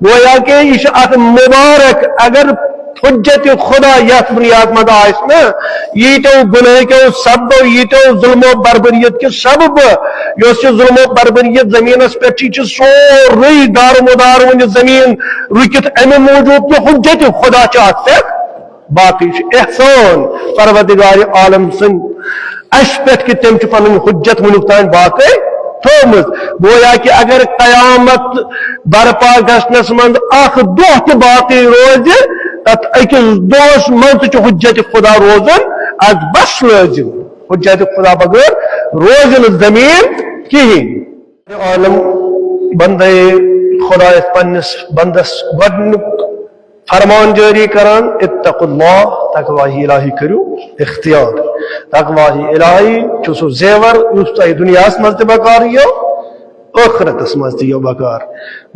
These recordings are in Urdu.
گویا کہ یہ ات مبارک اگر حجت خدا یت بنیاد مد آئے ییتو گناہ کے سبب ییتو ظلم و بربریت کے سبب اس ظلم و بربریت زمین پہ سوری دار مدار ون زمین رکت امہ موجود کہ حجت خدا چاہت سے باقی احسان پروردگار عالم سن اس پہ کہ تم پن حجت ونک تان باقی تھومت گویا کہ اگر قیامت برپا گھنس مند اخ دہ تہ باقی روز تک اکس دہس مز حجت خدا روزن از بس لازم حجت خدا بغیر روزن زمین کہین عالم بندے خدا پنس بندس گڈنک فرمان جاری کران اتقوا اللہ تقوی الہی کرو اختیار تقوی الہی چھ زیور اس دنیا مز تہ بکار یو آخرتس مز تہ یو بکار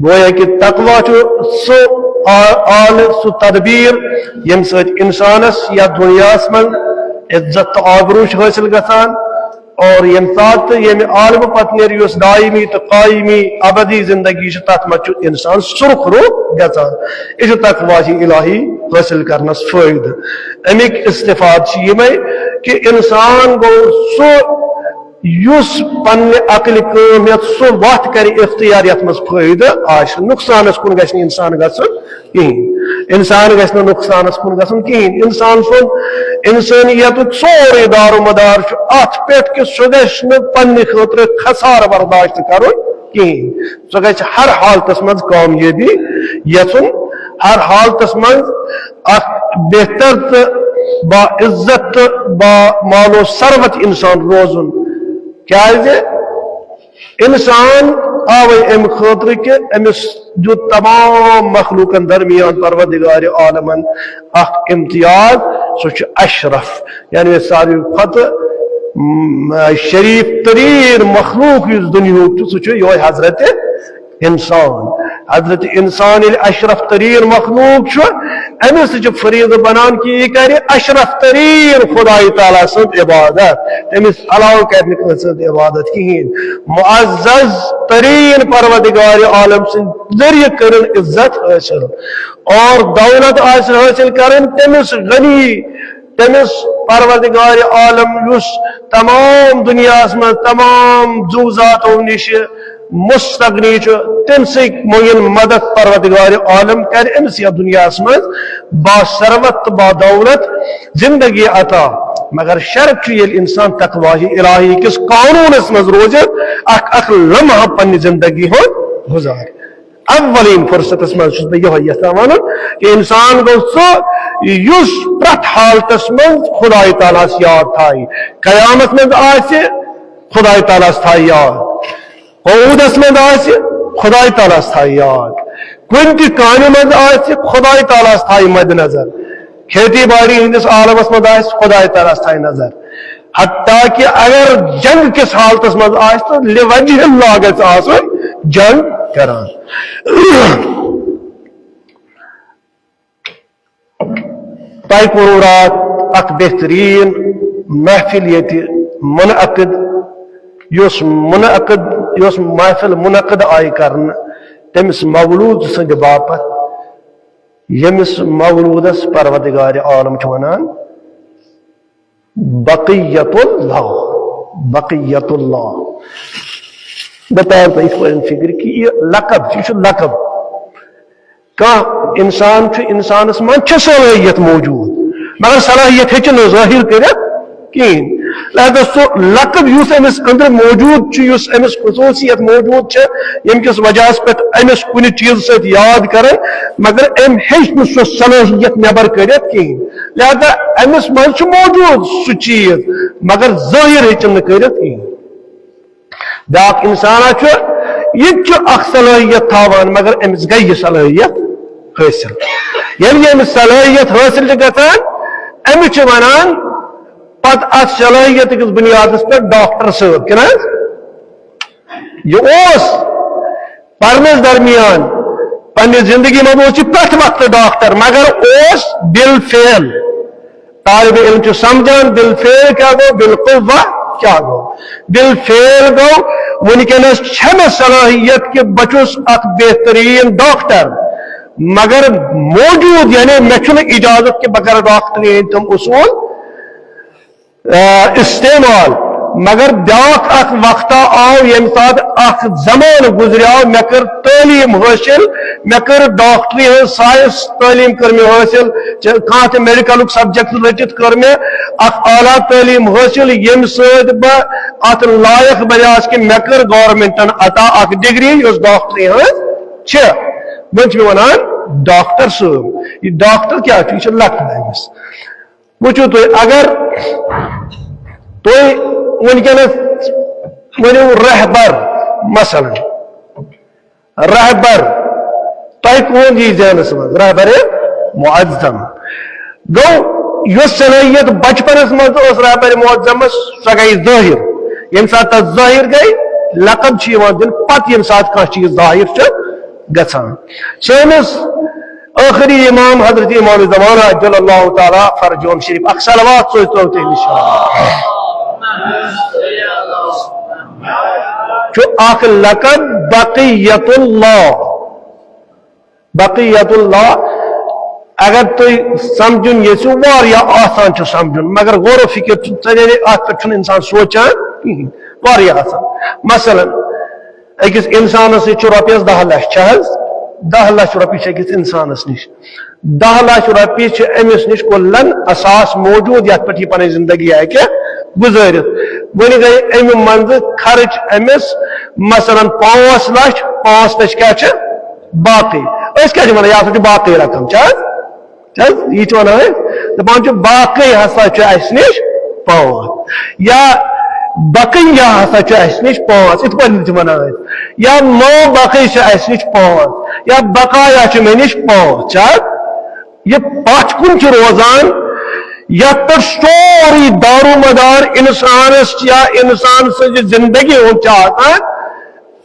گویا کہ تقوی سو آل سو تدبیر یم سچ انسانس یا دنیا من عزت تو آبروش حاصل گسان اور یم سات یم عالم پتنیر یس دائمی تو قائمی ابدی زندگی تات مچ انسان سرخ رو گسان یہ تقوی الہی حاصل کرنس فائدہ امیک استفاد یہ کہ انسان گو سو یس پن عقل کمیت سو وقت کر اختیار یت مز فائدہ آش نقصانس کن گھن انسان گھن کہین انسان گھن نقصانس کن گھن کہین انسان سن انسانیت سوری دار و مدار ات پہ کہ سہ گھن پنہ خاطر خسار برداشت کرن کہین سہ گھن ہر حالتس مز کامیابی یژن ہر حالتس مز بہتر تو با عزت با مال و ثروت انسان روزن کیا انسان آوے ام خاطر کہ امس جو تمام مخلوقن درمیان پروردگار عالمن اخ امتیاز سوچ اشرف یعنی ساری فتح شریف ترین مخلوق اس دنیا سوچ یہ حضرت انسان حضرت انسان اشرف ترین مخلوق امس فرید بنان کہ یہ کرے اشرف ترین خدای تعالی سند عبادت امس علاوہ کرنے سند عبادت کہین معزز ترین پروردگار عالم سند ذریعہ کرن عزت حاصل اور دولت حاصل کرن تمس غنی تمس پروردگار عالم یس تمام دنیا میں تمام زوزاتوں نش مستغنی تم سی موین مدد پروردگار عالم کر امس یا دنیا من با ثروت با دولت زندگی عطا مگر شرط یل انسان تقوی الہی کس قانون مز روز اخ لمحہ پنہ زندگی ہو گزار اولین فرصت مز یہ ون کہ انسان گو سو یس پرت حالتس من خدای تعالی یاد تھائی قیامت مز آسہ خدای تعالی تھائی یاد قعودس مند آسہ خدای تعالی تھائی یاد کن تہ کامہ مند آسہ خدای تعالی تھائی مد نظر کھیتی باڑی ہندس عالمس مند آسہ خدای تعالی تھائی نظر حتیٰ کہ اگر جنگ کس حالتس مند آسہ تو لوجہ اللہ گژھِ آسن جنگ کران تہ کورو رات اک بہترین محفل یت منعقد یس محفل منعقد آئی کرن تمس مولود سند باپت یمس مولودس پروردگار عالم ونان بقیت اللہ بقیت اللہ بتاؤ تو اس فکر کہ یہ لقب یہ لقب کان انسان انسانس من صلاحیت موجود مگر صلاحیت ہیچ ظاہر کرت کہین لہذا سو لقب اس امس اندر موجود اس امس خصوصیت موجود یم کس وجہ پہ امس کن چیز ست یاد کرن مگر ام ہیچ سو صلاحیت نبر کرت کہین لہذا امس من موجود سو چیز مگر ظاہر ہیچن کرت کہین بیاکھ انسان یہ اخ صلاحیت تھاوان مگر امس گئی صلاحیت حاصل یعنی امس صلاحیت حاصل گژھان امس ونان پت ات صلاحیت کس بنیاد پہ ڈاکٹر صاحب کن یہ پرنس درمیان پنہ زندگی مز پریت وقت ڈاکٹر مگر بل فیل طالب علم سمجھان بل فیل کیا گو بالقوہ کیا گو بل فیل گو ونکس صلاحیت کہ بچس اخ بہترین ڈاکٹر مگر موجود یعنی میں چھن اجازت کے بغیر ڈاکٹری تم اصول استعمال مگر بیاکھ اخ وقت آو یم سات اخ زمان گزریاو میں کر تعلیم حاصل میں کر ڈاکٹری سائنس تعلیم کر میں حاصل کانت میڈیکل سبجیکٹ رچت کر میں اخ اعلیٰ تعلیم حاصل یم سید با ات لائق بجاس کہ میں کر گورنمنٹن عطا اخ ڈگری اس ڈاکٹری چھ ون چھ ونان ڈاکٹر صاحب یہ ڈاکٹر کیا چھ لکھ وچو تو اگر تو ونکس ونو رہبر مثلا رہبر تہ کون جی ذہنس مز رہبر معظم گو یس صلاحیت بچپنس مز رہبر معظمس سہ گئی ظاہر یم سات ظاہر گئی لقب دن پتہ یم سات کھانا چیز ظاہر گژھان سٲنِس آخری امام حضرت امام زمانہ جل اللہ تعالی فرجون شریف اخ صلوات سوز تو جو اخ لقب بقیت اللہ اگر تو سمجھن یسو واریا آسان چھ سمجھن مگر غور و فکر ات پہ انسان سوچان واریا آسان مثلا اکس انسانس رۄپیس 10 لچھ 10 لچھ رۄپیہِ أکِس انسانس نش 10 لچھ رۄپیہِ أمس نش کلن اساس موجود یتھ پہ پن زندگی ہیکہ گزارت ون گئی امہ منز خرچ امس مثلا 5 لچھ 5 لچھ کیا باقی اس کیا ونان یہ باقی رقم یہ ونان دپان باقی ہسا اس نش 5 یا بقیہ ہسا اس نش 5 ات پہ ونان یا مو باقی اس نش 5 یا بقایا مے نش 5 یہ پتھ کن روزان یت پر سوری دارو مدار انسانس یا انسان سز زندگی آسان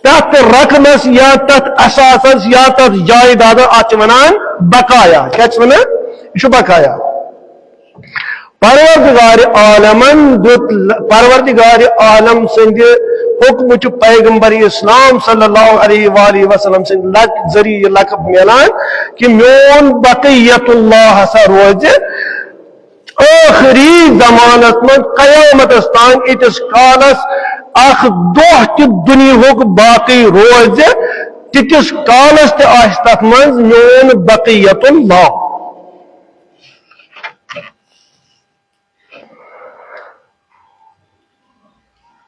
تت رقمس یا تت اساسس یا تت جائیداد ات ونان بقایا کیا ونان یہ بقایا پروردگار عالمن پروردگار عالم سند حکم پیغمبر اسلام صلی اللہ علیہ وآلہ وسلم سند ذریعہ لقب ملان کہ میون بقیت اللہ ہسا روز آخری زمانت من قیامت استان اتس کالس اخ دہ تہ دنیا باقی روز تتس کالس تہ من میون بقیت اللہ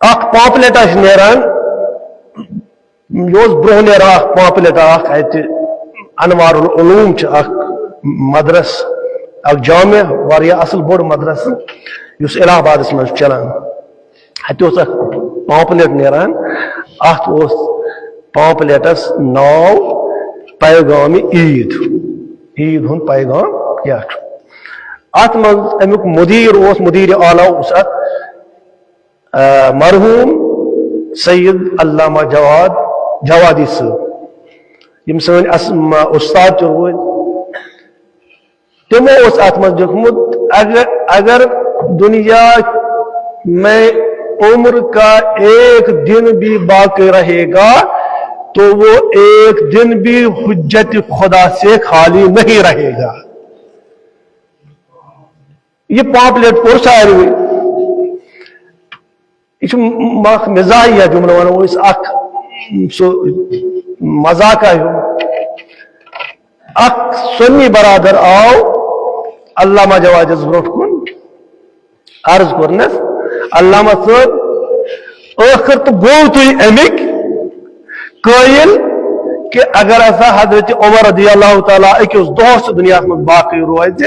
اخ پامپلیٹ نیران یہ برہ نیران اخ پامپلیٹ اخ ات انوار العلوم اخ مدرس اخ جامع واریاہ اصل بوڑ مدرس اس الہ آبادس من چلان ات اخ پامپلیٹ نیران ات پامپلیٹس ناو پیغام عید عید ہند پیغام کیا ات من امیک مدیر اعلیٰ اس ات مرحوم سید علامہ جوادی صاحب یم سن استاد روز تمو اس ات مز دکمت اگر دنیا میں عمر کا ایک دن بھی باقی رہے گا تو وہ ایک دن بھی حجت خدا سے خالی نہیں رہے گا یہ پامپلیٹ پر شاعری ہوئی یہ مزاحیہ جملہ ونو اس اخ سو مذاق اخ سنی برادر آو علامہ جوادس برو کن عرض کرنس علامہ صاحب آخر تو گو تھی امیک قائل کہ اگر ایسا حضرت عمر رضی اللہ تعالیٰ اکیس دوست دنیا میں باقی روز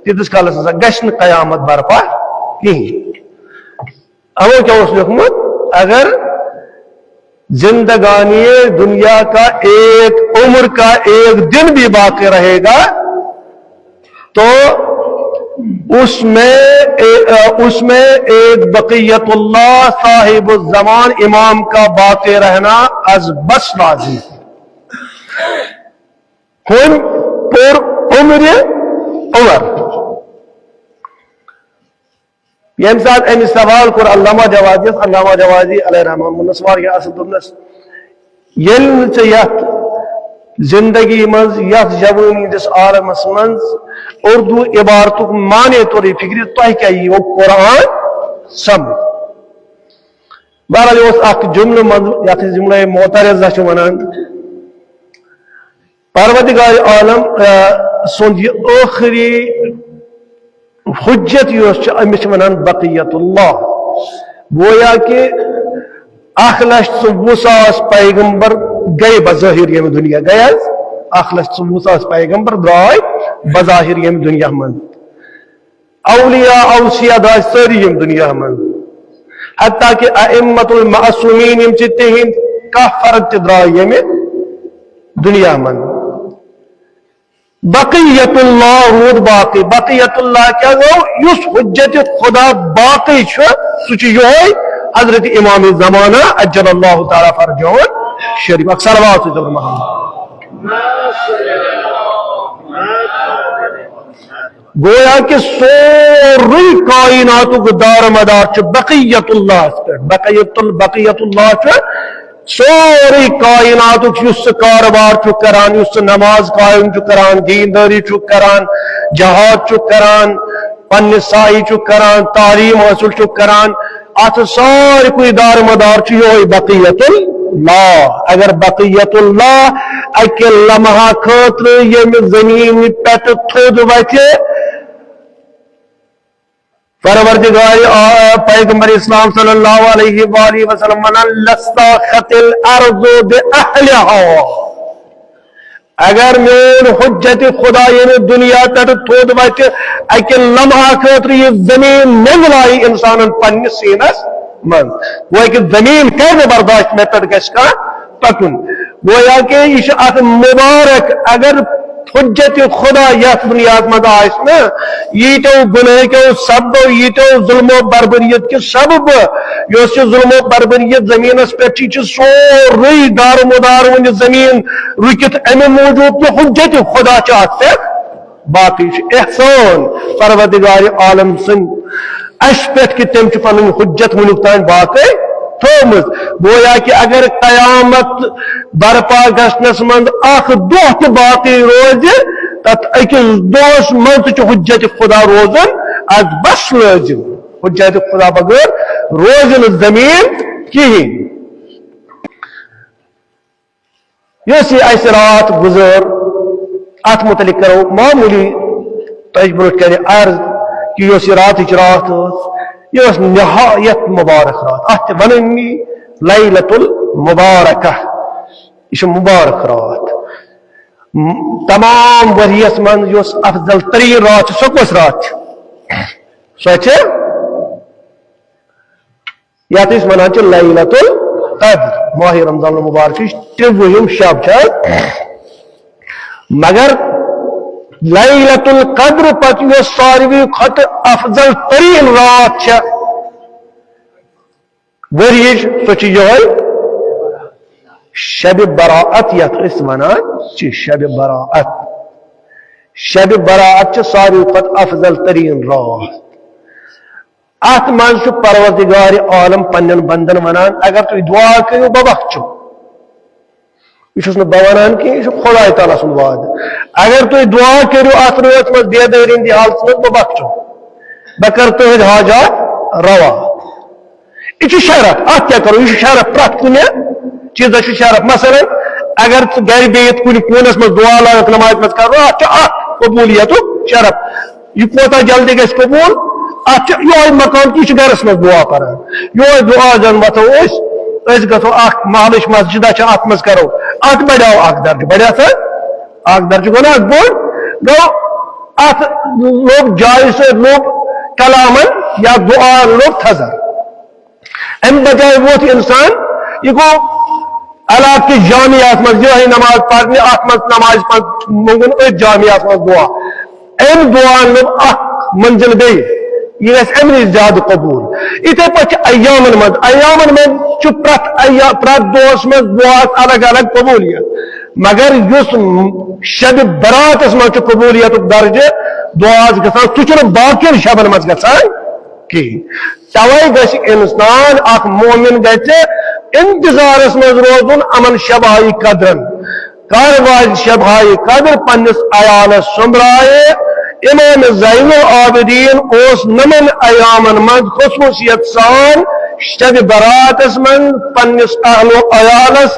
تیتس کالس ایسا گشن قیامت برپا کہیں اب کیا اس لکھمت اگر زندگانی دنیا کا ایک عمر کا ایک دن بھی باقی رہے گا تو اس میں ایک بقیت اللہ صاحب الزمان امام کا باقی رہنا از بس لازم کن پر عمر عمر یم سات ام سوال کر علامہ جوادی علیہ رحمان منسوار یا اصل دنس یل چیت زندگی مز یت جوانی دس عالمس مز اردو عبارت معنی طور فکر تہ کیا یہ قرآن سمجھ بہرحال یہ جملہ مز یت جملہ معترضہ ونان پروردگار عالم سند یہ آخری حجت امس ونان بقیت اللہ گویا کہ 1,20,000 پیغمبر گئے بظاہر یم دنیا گئے 1,20,000 پیغمبر درائے بظاہر یم دنیا من اولیاء اوصیاء درائے ساری یم دنیا من حتیٰ کہ ائمت المعصومین یم چتے ہیں کا فرق درائے یم دنیا من بقیت اللہ رود باقی بقیت اللہ کیا گو یس حجت خدا باقی سچ یہ حضرت امام زمانہ اجل اللہ تعالی فرجون شریف اکثر آواز سے محمد گویا کہ سوری کائنات کو دار مدار بقیت اللہ بقیت اللہ سوری کائنات اس کاروبار کران اس نماز قائم کران دینداری کران جہاد کران پنہ سائی کران تعلیم حاصل کران ات ساری کوئی دار مدار یہ بقیت اللہ اگر بقیت اللہ اکہ لمحہ خاطر یم زمین پہ تھود وتھے پروردگار پیغمبر اسلام صلی اللہ علیہ وآلہ وسلم ونان لستاخت الارض باہلها اگر مین حجت خدا یم دنیا پہ تھود وتھے اکہ لمحہ خاطر یہ زمین نگلائی انسان پنہ سینس من وہ کہ زمین کیسے برداشت میں پہ گھس کا پکن گویا کہ یہ مبارک اگر حجت خدا یت بنیاد مد آس نا ییتو گناہ کے سبب ییتو ظلم و بربریت کے سبب اس ظلم و بربریت زمینس پہ سوری دار مدار ون زمین رکت امہ موجود کہ حجت خدا چاہت سے باقی احسان پروردگار عالم سن اس پہ کہ تم پن حجت ونک تان باقی تھومت گویا کہ اگر قیامت برپا گھنس من اخ دہ تہ باقی روز تت اکس دہس من تہ حجت خدا روزن از بس لازم حجت خدا بغیر روزن زمین کہین یس اس رات گزر ات متعلق کرو معمولی تہ برٹ کر عرض کہ اس رات رات یہ نہایت مبارک رات ات وننی لیلۃ المبارکہ یہ مبارک رات تمام وریس من یس افضل ترین رات سو کس رات سو یت ونان لیلۃ القدر ماہ رمضان المبارک تروہم شب مگر لیلۃ القدر پتہ یس ساروی کھت افضل ترین رات ورش سو یہ شب براعت یت اس ونان شب براعت شب براعت ساروی کھت افضل ترین رات ات من پروردگار عالم پنن بندن ونان اگر تھی دعا کرو بہ بخچو یہ ونان کہ یہ خدا تعالیٰ سن وعد اگر تھی دعا کرو ات رات مز بیداری ہندی حالت مز بہ بخچو بہ کر تہذ حاجات روا یہ شرف ات کیا کرو یہ شرف پرت کن چیز شرف مثلا اگر گر بہت کن کونس مز دعا لاگت نماز مز کرو ات قبولیت شرف یہ کوتا جلدی گھس قبول ات یہ مقام کہ یہ گرس مز دعا کران یہ دعا زن وتو گھو محلچ مسجدہ ات مز کرو ات بڑھاؤ اخ درجہ بڑھیا سا اخ درجہ گو نا بوڑ گو ات لوگ جائے سے لوگ کلامن یا دعا لوگ تھزر ام بجائے وہ انسان یہ گو علاق کی جامعات مز یہ نماز پڑھنے ات مز نماز منگن جامعات مز دعا ام دعا لوگ اخ منزل گئی یہ امن زیادہ قبول اتھے پہ ایامن من پرت دوس من دعات الگ الگ قبولیت مگر اس شب برات من قبولیت درجہ دعات گھان سہ باقی شبن مز گھان کہین توے گھ انسان اخ مومن گھِ انتظارس مز روزن امن شبائی قدرن کارواز شبہائی قدر پنس عیالس سمبرائے امام زین العابدین اس نمن ایامن من خصوصیت سان شب براتس من پنس اہل و عیالس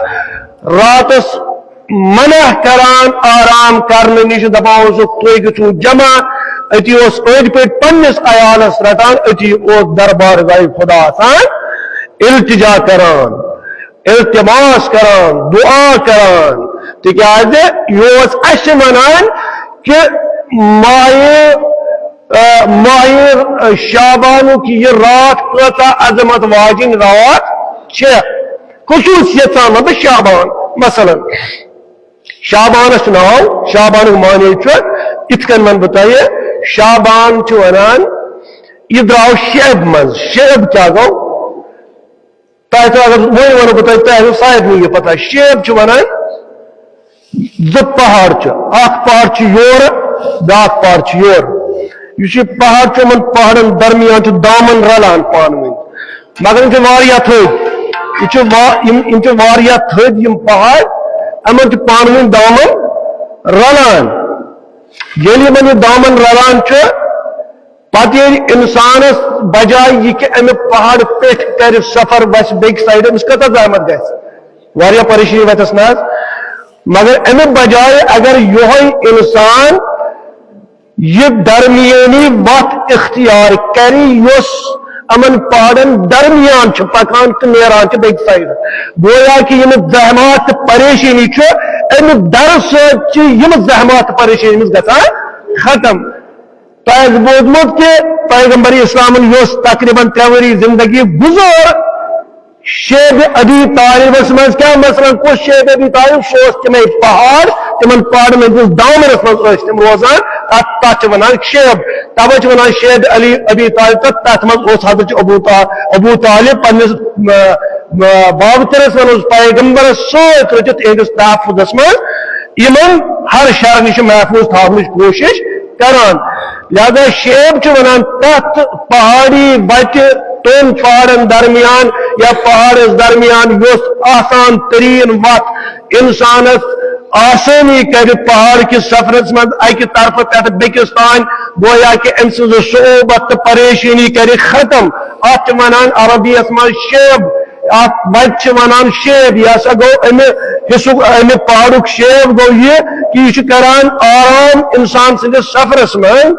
راتس منع کران آرام کرنے نش دپان تھی گھو جمع اتی اس أند پٹ پنس عیالس رٹان اتی اس دربار گاہ خدا آسان التجا کران التماس کران دعا کران تکیاز یہ اس ونان کہ ماہ شابانو کی یہ رات کتا عظمت واجن رات خصوصیت سان شابان مثلا شابانس ناو شابان معنی اتکن من بتائیے شابان ونان یہ درو شیب من شیب کیا گو تہ اگر وہی ونو بتائیے تہ شاید نہیں یہ پتہ شیب ونان زٕ پہاڑ اخ پہاڑ یور بیاکھ پہاڑ یور یہ پہاڑ من پہاڑن درمیان دامن رلان پان ون مگر ان تھد یہ تھد یم پہاڑ امن پان ون دامن رلان یل یہ دامن رلان پتہ انسانس بجائے یہ کہ امہ پہاڑ پہ کر سفر وس بیک سائڈ امس کتہ زحمت گھر پریشانی وتس نا مگر امہ بجائے اگر یہ انسان یہ درمیانی وت اختیار کری یس امن پہاڑن درمیان پکان تو نیران بیک سائڈ گویا کہ یم زحمات پریشانی امہ در یم زحمات پریشانی گژھان ختم تہ بوزمت کہ پیغمبر اسلام یس تقریباً 3 ؤری زندگی گزار شیب ابی طالبس من کیا مثلا کس شیب ابی طالب سوس تمے پہاڑ تمن پہاڑ میں دامنس من تم روزان تک ونان شیب توے ونان شیب علی ابی طالب تک من حضرت ابو طالب پنس بابترس من پیغمبر سوت رچت اہدس تحفظ من یمن ہر شر نش محفوظ تھونچ کوشش کران لہذا شیب ونان تت پہاڑی بچہ تون پہاڑن درمیان یا پہاڑس درمیان یس آسان ترین وت انسانس آسانی کر پہاڑ کس سفرس من اکہ طرف پہ بیکس تان گویا کہ ام سز صعوبت پریشانی کر ختم ات ونان عربیس من شیب ات بچہ ونان شیب یہ سا گو امہ پہاڑک شیب گو یہ کہ یہ کران آرام انسان سندس سفرس من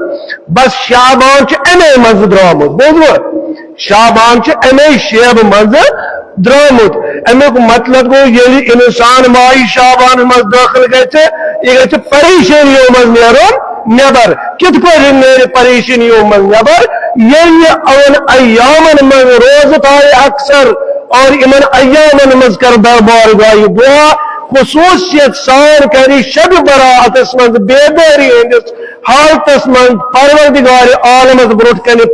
بس شابان امے مز درامت بوزو شابان امے شیب مز درامت امیک مطلب گو یل انسان ماہ شابان مز داخل یہ گھر پریشانیوں مز نیرون نبر کت پہ نیرِ پریشانیوں مز نبر یل ان ایامن من روز تھائے اکثر اور امن ایامن مز کر دربار گاہ دعا خصوصیت سان کری شب براتس من بیداری ہندس حالتس من پروردگار عالمس بروٹ کن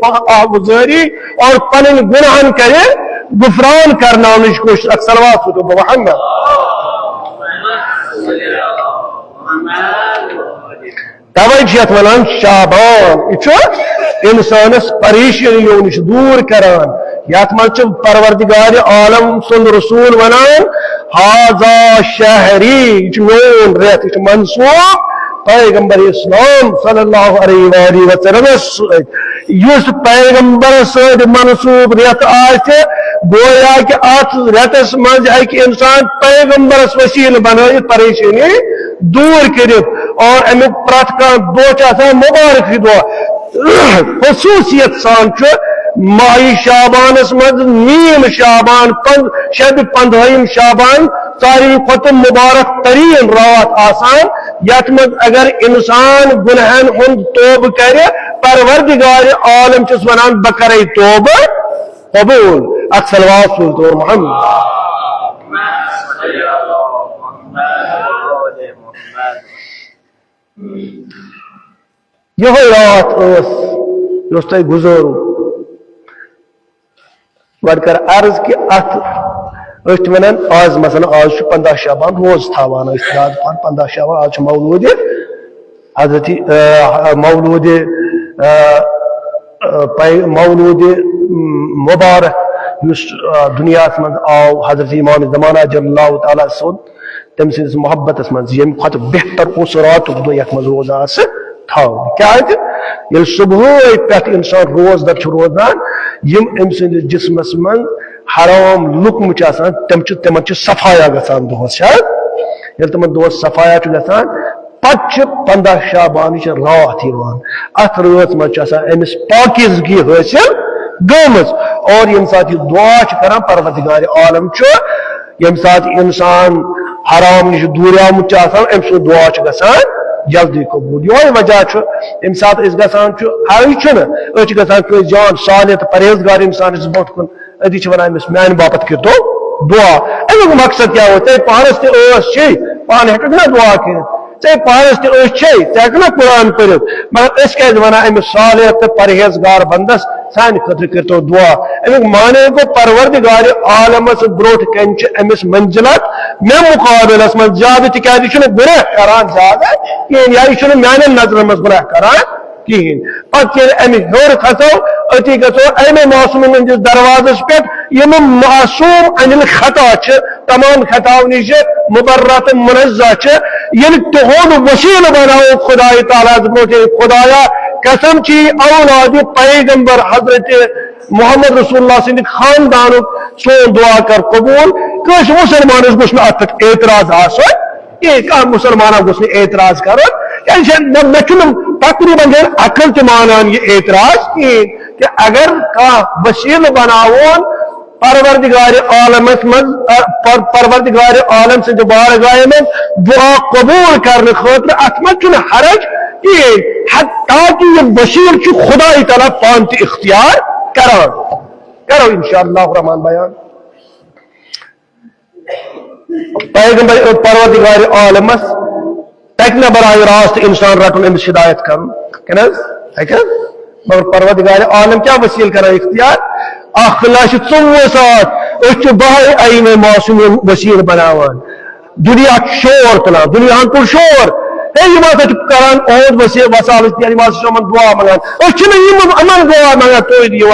گزاری اور پنن گناہن کرے غفران کرنا کوشش صلوات ہو محمد توجہ ونان شابان یہ انسانس پریشانیوں نش دور کران یت من پروردگار عالم سن رسول ونان ہاذا شہری میون ریت یہ منسوب پیغمبر اسلام صلی اللہ علیہ وآلہ وسلم اس پیغمبر سد منسوب ریت آئے گویا کہ ات ریتس مز انسان پیغمبرس وسیل بنائت پریشانی دور کرت اور امیک پرت کان دہ مبارک دہ خصوصیت سان ماہ شابانس مز نیم شابان شب 15 شابان ساری کھت مبارک ترین رات آسان یت مز اگر انسان گنہن ہند توب کرے پروردگار عالم چس ونان بکرے توب قبول صلوات طور محمد یہ رات اس تہ گزارو گۄڈٕ کر عرض کہ ات ونان آز مثلا آز 15 شابان روز تھاوان رات 15 شابان آج مولود حضرت مولود مبارک اس دنیا من آو حضرت امام زمانہ جل اللہ تعالی سود تم سندس محبت من یم کھت بہتر اس رات دہ یت مز روزہ تھو صبح پہ انسان روز در روزان یم ام سندس جسمس من حرام لکم تمن صفایا گھان دہس یل تمن دہس صفایا گھان پتہ 15 شعبان رات ات رات مز امس پاکیزگی حاصل گمز اور یم سات یہ دعا کران پروردگار عالم یم سات انسان حرام نش دور آمت ام سن دعا گھان جلدی قبول یہ وجہ یم سات گھان ہائی گھان جان صالح تو پرہیزگار انسان بوٹ کن ادی ونان امس میانہ باپت کر تو دعا امیک مقصد کیا ہو ٹھیک پانس تھی پان ہیک نا دعا کر ٹھیک پانس تھی ٹھیک نا قرآن پڑھ مگر اس ونان امس صالح تو پرہیزگار بندس سان خطر کر تو دعا امیک معنی گو پروردگار عالمس بروٹ کن امس منزلت مے مقابلس من زیادہ تک گناہ کران زیادہ کہین یا یہ میان نظر مز گناہ کران کہین پتہ امہ ہور کھسو اتی گھو امہ معصوم ہندس دروازس پہ یم معصوم ان الخطا تمام خطاو نش مبرات منزہ یل تہد وسیل بناو خدا تعالیٰ برو خدایا قسم چی اولاد پیغمبر حضرت محمد رسول اللہ سند خاندان سون دعا کر قبول کس مسلمانس گوس ات اعتراض آسان مسلمان گوس اعتراض کر مے تقریباً عقل تہ مانان یہ اعتراض کہ اگر وسیل بناون پروردگار عالمس من پروردگار عالم سند بارگاہ من دعا قبول کرنے خاطر ات من حرج تاکہ یہ وسیل خدا تعالیٰ پان تہ اختیار کرو انشاءاللہ الرحمن بیان پیغمبر پروردگار عالمس تک نہ براہ راست انسان رٹن امس ہدایت کرن مگر پروردگار عالم کیا وسیل کران اختیار 1,04,000 بہر این معصوم وسیل بناوان دنیا شور تلان دنیا کل شور کران اور وسال من دعا منگان امن دعا منگان تو یہ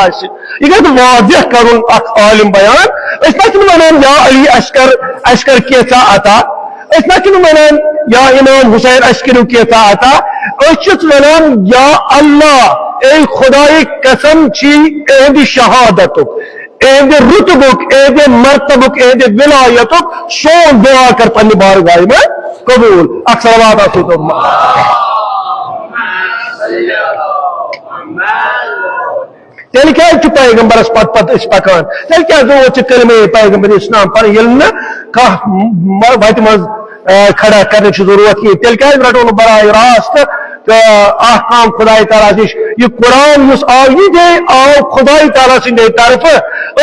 واضح کرن اخ عالم بیان ونان یا علی اشکر کیسا عطا ونان یا امام حسین اشکر کیسا عطا ونان یا اللہ اے خدای قسم چی اہد شہادتک اہد رتبک اہد مرتبک اہد ولایتک سون دعا کر پنی بارگاہ میں قبول اکثر بات آسو تو تیل کیا پیغمبرس پت پکان تیل کیا جو کلمہ پیغمبر اسلام پر یل وت مز کھڑا کرنے کی ضرورت کی تیل کیا رٹو براہ راست احکام خدای تعالیٰ نش یہ قرآن اس آو یہ دے آو خدای تعالیٰ سندے طرف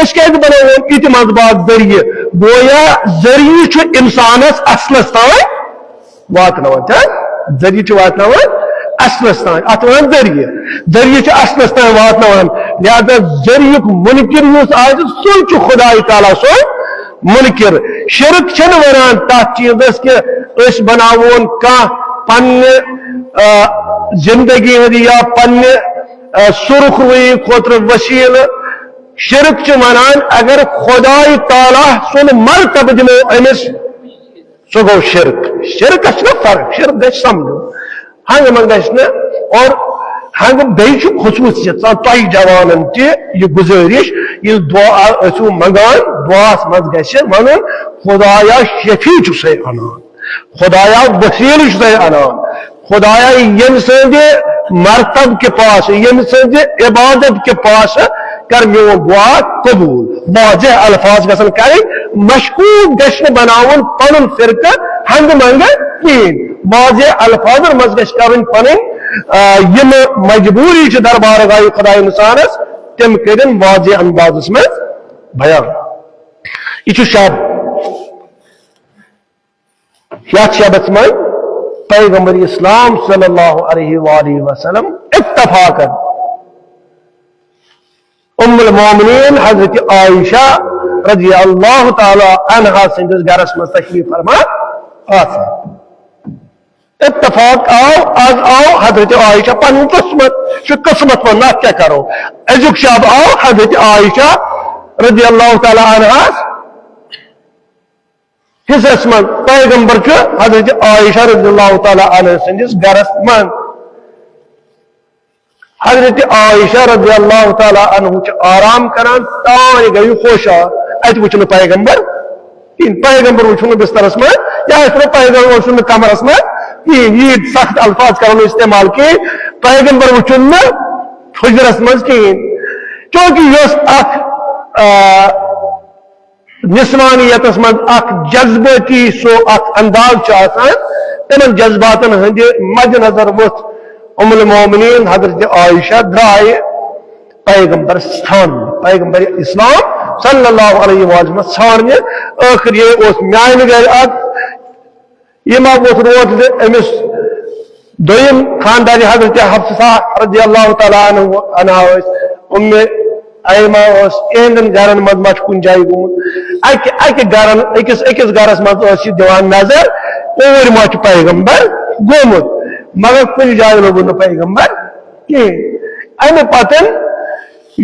اس کے بنا یہ مذبات ذریعہ گویا ذریعہ انسانس اصلس تان واتنوان ذریعہ واتنوان اصلس تان ات ون ذریعہ اصلس تان واتنوان لہذا ذریعہ منکر اس آج سن خدای تعالیٰ سو منکر شرک چھن وران تات چیزس کہ اس بناون کا پن زندگی ہندی یا پن سرخ روئی خطر وسیل شرک ونان اگر خدای تعالیٰ سن مرتبہ دمو امس سہ گو شرک فرق شرک گھس سمجھو ہنگ من گھس اور ہنگ بیچ خصوصیت تہ جوانن تہ یہ گزارش یہ دعا اسو منگان دعاس مز گھس ون خدایا شفیع سے انان خدایا وسیل سے انان خدایا یم سند مرتب کے پاس یم سند عبادت کے پاس کر میون دعا قبول واضح الفاظ گھن کریں مشکوک گھن بناون پن فرقہ ہنگ منگ کہین واضح الفاظ مز گھ کرن پن یم مجبوری دربار گاہ خدا انسانس تم کرن واضح انداز میں بیان یہ شب یت شبس من پیغمبر اسلام صلی اللہ علیہ وآلہ وسلم اتفاقا ام المومنین حضرت عائشہ رضی اللہ تعالی عنہا سندس گرس میں تشریف فرما آسا اتفاق آو حضرت عائشہ پن قسمت پر نہ کیا کرو ازک شب آو حضرت عائشہ رضی اللہ تعالی عنہا حصص من پیغمبر چھ حضرت عائشہ رضی اللہ تعالی عنہ سندس گرس من حضرت عائشہ رضی اللہ تعالی عنہ چھ آرام کران تان گئی خوشا ات وچن پیغمبر پیغمبر وچن بسترس من یا پیغمبر وچن کمرس من یہ سخت الفاظ کرو استعمال کی پیغمبر وچن حجرس من کہین چونکہ یہ نسوانیت من اخ جذباتی سو اخ انداز چاہتان تمن جذباتن ہند مد نظر وت المومنین حضرت عائشہ درائے پیغمبر ستان پیغمبر اسلام صلی اللہ علیہ وسلم ثان آخر یہ اس میان گھر اخ یہ ما وت روت امس دویم خاندانی حضرت حفصہ رضی اللہ تعالی عنہا ام ایما اس ایندن گرن مز مچ کن جائے گومت اکہ گرن اکس گرس مز دیوان نظر اور مچ پیغمبر گومت مگر کن جائے لوگ پیغمبر کہیں امہ پتن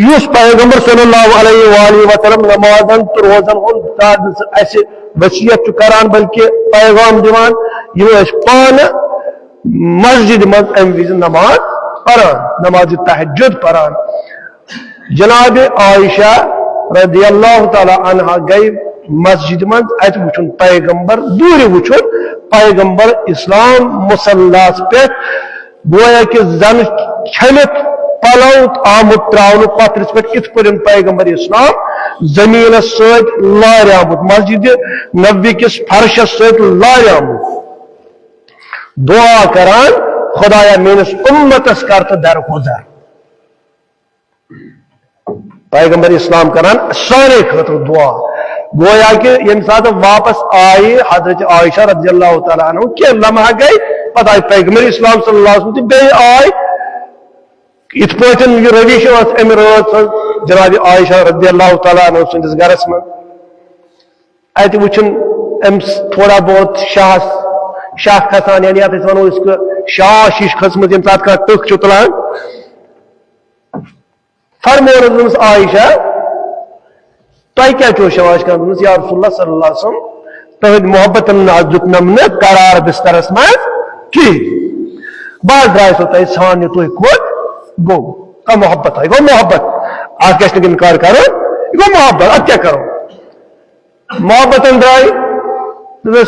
اس پیغمبر صلی اللہ علیہ وآلہ وسلم نمازن تو روزن اس وصیت کران بلکہ پیغام دیوان یہ پان مسجد مز ام وز نماز پران نماز تہجد پران جناب عائشہ رضی اللہ تعالی عنہ گئی مسجد من ات وچن پیغمبر دور وچن پیغمبر اسلام مسلاس پہ گویا کہ زن چھلت پلوت آمت تراؤن پترس پہ ات پن پیغمبر اسلام زمین ست لار آمت مسجد نبی کس فرشس ست لار آمت دعا کران خدایا میرس امتس کر تو درگزر پیغمبر اسلام کران سارے خطر دعا گویا کہ یم ساتھ واپس آئی حضرت عائشہ رضی اللہ تعالیٰ عنہ کہ لمحہ گئی پتہ آئی پیغمبر اسلام صلی اللہ علیہ وسلم بے آئی ات پوچھن یہ رویش ام رات جناب عائشہ رضی اللہ تعالیٰ عنہ سندس گرس من ات وچن ام تھوڑا بہت شاہ کھسان یعنی ات ونو اس کو شاہ شیش کھسمت یم ساتھ کا تک چھ تلان فرمون عائشہ تہ کیا چو شواش کر یا رسول اللہ صلی اللہ علیہ وسلم تہد محبت دت نم قرار بسترس مز کی بعد درائے سو تہ ثان تھی کھوت گو کا محبت ہے گو محبت آج کیا انکار کرو گو محبت اب کیا کرو محبت درائے توے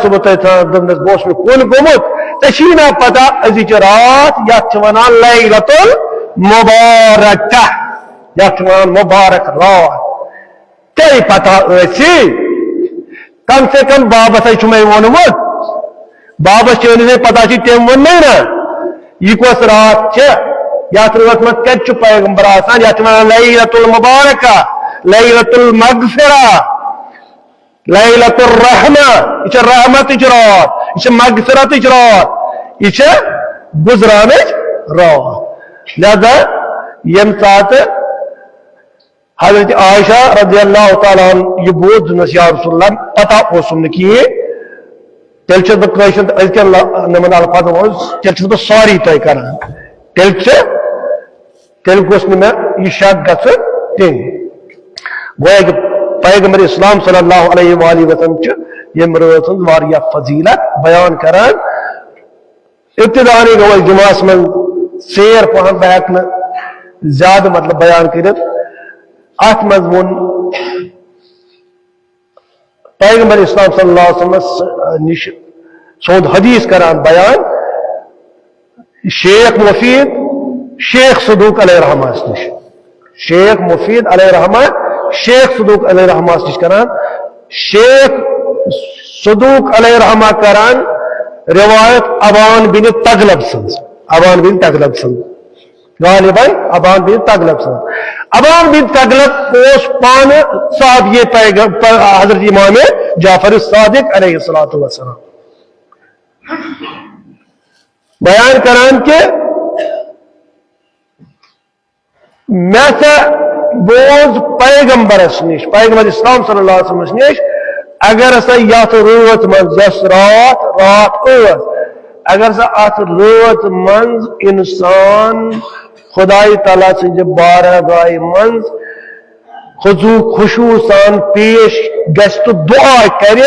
صبح تمس بوس میں کن گومت ژےٚ پتہ أزِچ رات یتھ ونان لیلۃ المبارکہ یتھ ونان مبارک رات ژےٚ پتہ ٲسی کم سے کم بابس ہے مے وونمت بابس چٲنِس پتہ چھ تٔمۍ ووٚنمے نا یہ کۄس رات چھِ یتھ رات منٛز کتہِ چھُ پیغمبر آسان یتھ ونان لیلۃ المبارکہ لیلۃ المغفرہ لیلۃ الرحمہ یہ رحمتٕچ رات یہ مغفرتٕچ رات یہ گزرانٕچ رات لہذا یم سات حضرت عائشہ رضی اللہ تعالیٰ عنہ یہ بوت دنس یا رسول اللہ پتہ اوسم نہ کہین تیل چھس بہ کٲشِر أزکٮ۪ن نمن الفاظن منٛز تیل چھس بہ سوری تۄہہِ کران تیل گوٚژھ نہٕ مےٚ یہِ شک گژھُن کِہیٖنۍ گویا کہ پیغمبر اسلام صلی اللہ علیہ وآلہ وسلم چھ یم رات ہنٛز واریاہ فضیلت بیان کران ابتدانی گو جمعس من سیر پہن بہ ہیٚکہٕ نہٕ زیادہ مطلب بیان کرتھ ات مز وون پیغمبر اسلام صلی اللہ علیہ وسلم نش سود حدیث کران بیان شیخ مفید شیخ صدوق علیہ رحمہ نش شیخ مفید علیہ رحمہ شیخ صدوق علیہ رحمہ نش کران شیخ صدوق علیہ رحمہ کران روایت ابان بن تغلب سنز غالباً ابان بن تغلب سنز ابان بن تغلب اس پان صاحب یہ حضرت امام جعفر الصادق علیہ السلام بیان کران کہ میں سے بوز پیغمبر نش پیغمبر اسلام صلی اللہ علیہ وسلم نش اگر سا یت رات من رات اگر سا ات رات من انسان خدای تعالی سنجھ بارگاہ من خضو خشوع سان پیش گژھِ تو دعا کرِ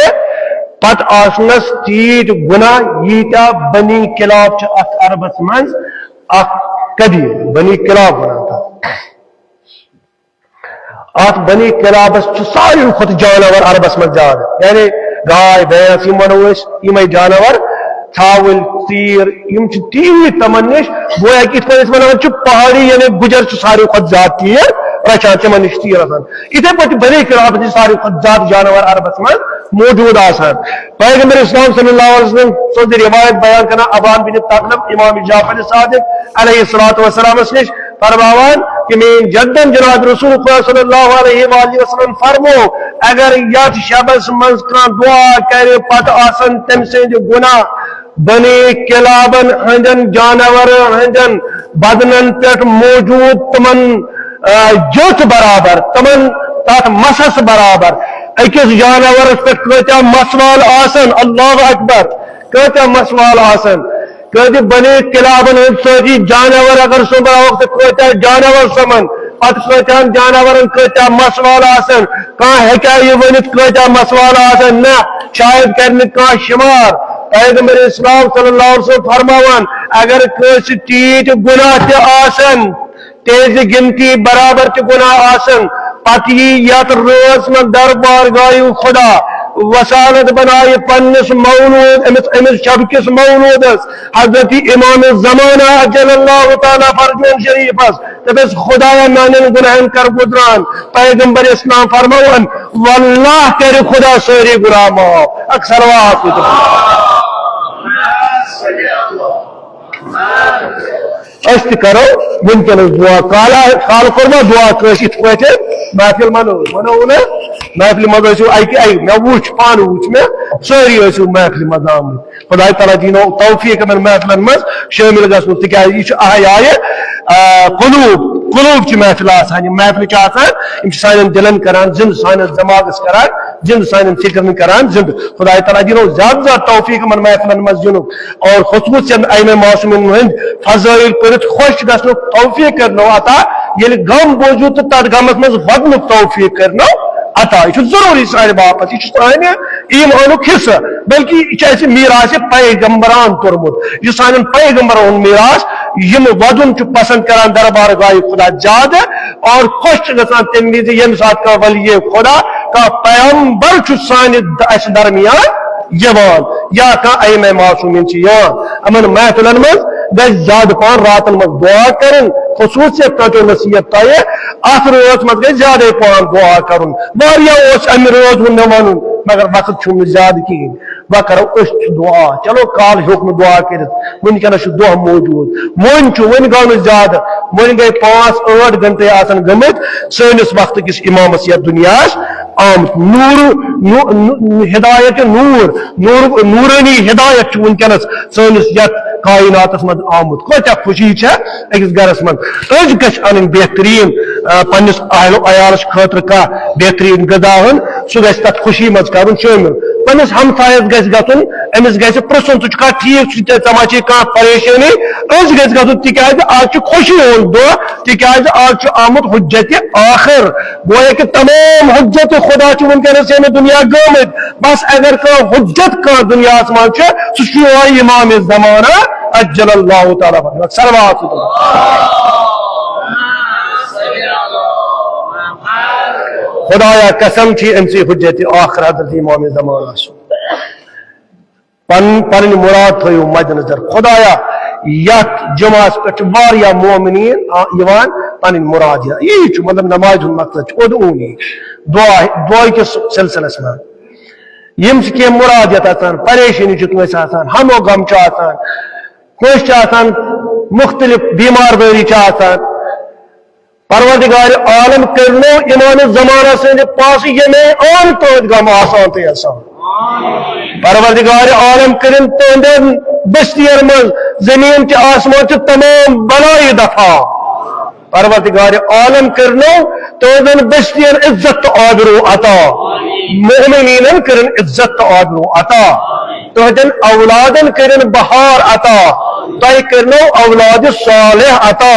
پت آسنس تیت گناہ ییتیا بنی کلاب چھ ات عربس منز اخ کدی بنی کلاب ونان تھا ات بنی کلابس چھ ساری خود جانور عربس منز زیادہ یعنی گائے بھینس یم ونو أسۍ یمے جانور ژھاوٕلۍ تیٖر یم چھ تیٖتۍ تمن نش گویا کہ یِتھ پٲٹھۍ أسۍ ونان چھِ پہاڑی یعنی گجر چھ ساری کھۄتہٕ زیادٕ تیٖر رچان تمن نش تیٖر آسان یتھے پٲٹھۍ بنی کلاب چھ ساری کھۄتہٕ زیادٕ جانور عربس منز موجود آسان پیغمبر اسلام صلی اللہ علیہ وسلم سند روایت بیان کرنا ابان بن تغلب امام جعفر صادق علیہ الصلوۃ والسلام نش فرماوان کہ میں جدن جناب رسول اللہ صلی اللہ علیہ وآلہ وسلم فرمو اگر یت شبس منز کان دعا کرے پت آسن تم سند گناہ بنی کلابن ہندن جانور ہندن بدنن پہ موجود تمن جوت برابر تمن تات مسس برابر اکس جانورس پہ کتیا مسوال آسن اللہ اکبر کتیا مسوال آسن کہ بنی کلابن سوچی جانور اگر صبح وقت کتیا جانور سمن پتہ کتان جانورن کتیا مسوال آسن کان ہیکیا یہ ونت کتیا مسوال آسن نہ شاید کرنے کان شمار پیغمبر اسلام صلی اللہ علیہ وسلم فرماوان اگر کس تیت گناہ تہ آسن تیز گنتی برابر تہ گناہ آسن پتہ یت روز من دربار گایو خدا وسالت بنائے پنس مولود امس شبکس مولودس حضرت امام زمانہ اجل اللہ تعالی فرجون شریفس دپس خدایا میانن گناہن کر گزران پیغمبر اسلام فرماوان واللہ کر خدا ساری گناہ معاف اکثر وات اس کرو ونکس دعا کال کورما دعا کس ات پہ محفل منو نا محفل مز مے وچ پان وچ مے ساری محفل مز آمت خدا تعالیٰ دینو توفیق من محفلن مز شامل گھن تکیاز یہ احیائے قلوب چھ محفل آسان یہ محفل آسان سان دلن کران زند سان دماغس کران زند سان فکرن کران زند خدا تعالیٰ دینو زیادہ زیادہ توفیق من محفلن مز دینو اور خصوصاً ائمہ معصومین ہند فضائل پرت خوش گھنک توفیق کرنو عطا یل غم بوجو تو تر غمس مز ودن توفیق کرنو عطا یہ ضروری سان باپت یہ سان ایمانک حصہ بلکہ یہ میراث پیغمبران کورمت یہ سان پیغمبران میراث یم ودن پسند کران دربار گاہ خدا زیادہ اور خوش گھان تم وز یم سات کا ولی خدا کا پیغمبر سان درمیان یوان یا ائمہ معصومین امن محفلن مز گھر زیادہ پان راتن مز دعا کرن خصوصیت کتو نصیحت تائے ات روز مز گھر زیادہ پان دعا کرن واریا ام روز ون ون مگر وقت چھم زیادہ کہین وہ کرو اس دعا چلو کال حکم دعا کرت ونکس دہ موجود ون گو زیادہ ون گئی 5-8 گھنٹے آسن گمت سنس وقت کس امامس یا دنیا آمت ہدایت نورانی ہدایت ونکس سنس یت کائنات مز آمت کتیا خوشی اکس گرس من أج گھ ان بہترین پنس اہل عیالس خاطر کھانا بہترین غذا سہ گھ تک خوشی مز کرن شامل پنس ہمسایس گھ گھن امس گھ پرسن ٹھیک ژما چھ کھانا پریشانی أج گھ گھن تکیاز آج خوشی ہند دہ تکیاز آج آمت حجت آخر گویا کہ تمام حجت خدا ونکس دنیا گمت بس اگر حجت دنیا من سہ امام زمانہ اجل اللہ تعالیٰ سلوات خدایا قسم چھ امسی حجت آخر حضرت امام زمانہ پن مراد تھو مد نظر خدایا یت جمعس پہ مومنین پن مراد یہ مطلب نماز مقصد ادعونی دعا کس سلسلس من یم کی مراد یت پریشانی کنس ہم و غم کس مختلف بیمار داری پروردگار عالم کرنو امام زمانہ سند پاس یہ عام تہد غم آسان تو آسان پروردگار عالم کرن تہندین بستین من زمین چ آسمان چ تمام بلائی دفاع پروردگار عالم کرنو تہندین بستین عزت تو آبرو عطا مومنین کرن عزت تو آبرو عطا تہندین اولادن کرن بہار عطا تہ کرنو اولاد صالح عطا